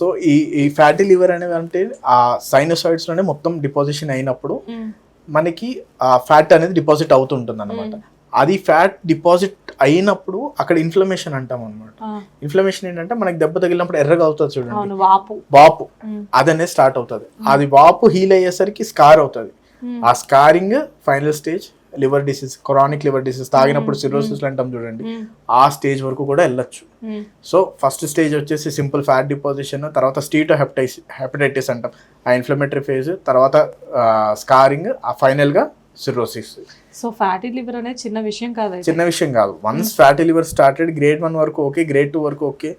So ఈ fatty liver అనేది అంటే ఆ సైనోసాయిడ్స్ లోనే మొత్తం డిపాజిషన్ అయినప్పుడు మనకి ఆ ఫ్యాట్ అనేది డిపాజిట్ అవుతుంటుంది అనమాట. అది ఫ్యాట్ డిపాజిట్ అయినప్పుడు అక్కడ ఇన్ఫ్లమేషన్ అంటాం అనమాట. ఇన్ఫ్లమేషన్ ఏంటంటే మనకి దెబ్బ తగిలినప్పుడు ఎర్రగా అవుతుంది చూడండి, వాపు అదనే స్టార్ట్ అవుతుంది. అది వాపు హీల్ అయ్యేసరికి స్కార్ అవుతుంది. ఆ scarring final stage liver disease, chronic liver disease, తాగినప్పుడు సిరోసిస్ అంటాం చూడండి, ఆ స్టేజ్ వరకు కూడా వెళ్ళొచ్చు. సో ఫస్ట్ స్టేజ్ వచ్చేసి సింపుల్ ఫ్యాట్ డిపాజిషన్, తర్వాత స్టీటో హెపటైటిస్ అంటాం, ఆ ఇన్ఫ్లమేటరీ ఫేజ్, తర్వాత స్కారింగ్, ఆ ఫైనల్ గా సిరోసిస్. సో ఫ్యాటీ లివర్ అనేది చిన్న విషయం కాదు, చిన్న విషయం కాదు. Once fatty liver started, grade 1 వరకు ఓకే, గ్రేడ్ 2 వరకు ఓకే,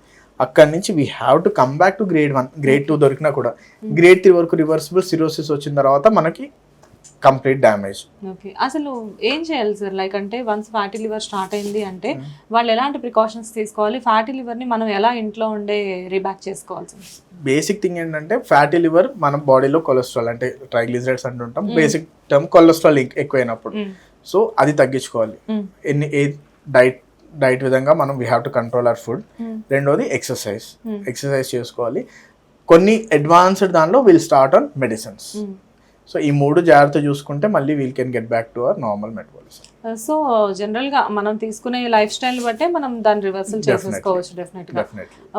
అక్కడి నుంచి we have to come back to grade 1. Grade 2 దొరికినా కూడా గ్రేడ్ 3 వరకు రివర్సిబుల్ సిరోసిస్ వచ్చిన తర్వాత మనకి కంప్లీట్ డ్యామేజ్. ఓకే, అసలు ఏం చేయాలి సార్? లైక్ అంటే వన్స్ ఫ్యాటీ లివర్ స్టార్ట్ అయింది అంటే వాళ్ళు ఎలాంటి ప్రికాషన్స్ తీసుకోవాలి? ఫ్యాటీ లివర్ ని మనం ఎలా ఇంట్లో ఉండే రీబ్యాక్ చేసుకోవాలి సార్? బేసిక్ థింగ్ ఏంటంటే ఫ్యాటీ లివర్ మన బాడీలో కొలెస్ట్రాల్ అంటే ట్రైగ్లిజరైడ్స్ అంటుంటాం, బేసిక్ టర్మ్ కొలెస్ట్రాల్ ఎక్కువైనప్పుడు, సో అది తగ్గించుకోవాలి. ఏ డైట్ విధంగా మనం we have to control our food. రెండోది ఎక్సర్సైజ్ చేసుకోవాలి. కొన్ని అడ్వాన్స్డ్ దానిలో will start on medicines. So ఈ 3 జాగ్రత్త చూసుకుంటే మళ్ళీ we'll can get back to our normal metabolism. So general గా మనం తీసుకునే లైఫ్ స్టైల్ బట్టే మనం దాన్ని రివర్సల్ చేసేసుకోవచ్చు డెఫినెట్ గా.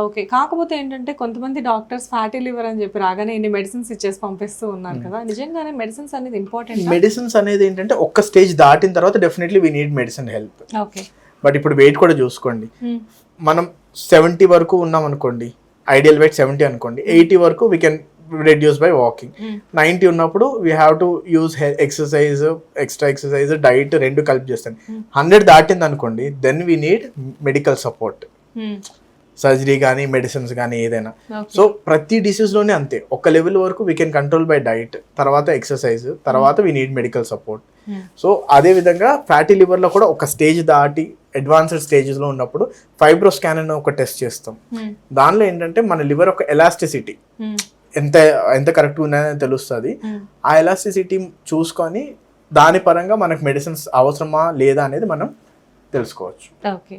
ఓకే, కాకపోతే ఏంటంటే కొంతమంది డాక్టర్స్ ఫ్యాటీ లివర్ అని చెప్పి రాగానే ఇన్ని మెడిసిన్స్ ఇచ్చేసి పంపిస్తూ ఉన్నారు కదా, నిజంగానే మెడిసిన్స్ అనేది ఇంపార్టెంట్? మెడిసిన్స్ అనేది ఏంటంటే ఒక్క స్టేజ్ దాటిన తర్వాత definitely we need medicine help. Okay, but ఇప్పుడు వెయిట్ కూడా చూసుకోండి. మనం 70 వరకు ఉన్నాం అనుకోండి, ఐడియల్ వెయిట్ 70 అనుకోండి, 80 వరకు we can reduce by walking. 90 ఉన్నప్పుడు we have to use exercise, extra exercise, diet రెండు కలిపి చేస్తాను. 100 దాటింది అనుకోండి, then we need medical support, surgery కానీ మెడిసిన్స్ కానీ ఏదైనా. సో ప్రతి డిసీజ్ లోనే అంతే, ఒక లెవెల్ వరకు we can control by diet, తర్వాత ఎక్సర్సైజ్, తర్వాత we need medical support. So అదే విధంగా ఫ్యాటీ లివర్ లో కూడా ఒక స్టేజ్ దాటి అడ్వాన్స్డ్ స్టేజెస్ లో ఉన్నప్పుడు ఫైబ్రోస్కాన్ అని ఒక టెస్ట్ చేస్తాం. దానిలో ఏంటంటే మన లివర్ ఒక ఎలాస్టిసిటీ ఎంత కరెక్ట్గా ఉన్నదని తెలుస్తుంది. ఆ ఎలాస్టిసిటీ చూసుకొని దాని పరంగా మనకు మెడిసిన్స్ అవసరమా లేదా అనేది మనం తెలుసుకోవచ్చు. ఓకే.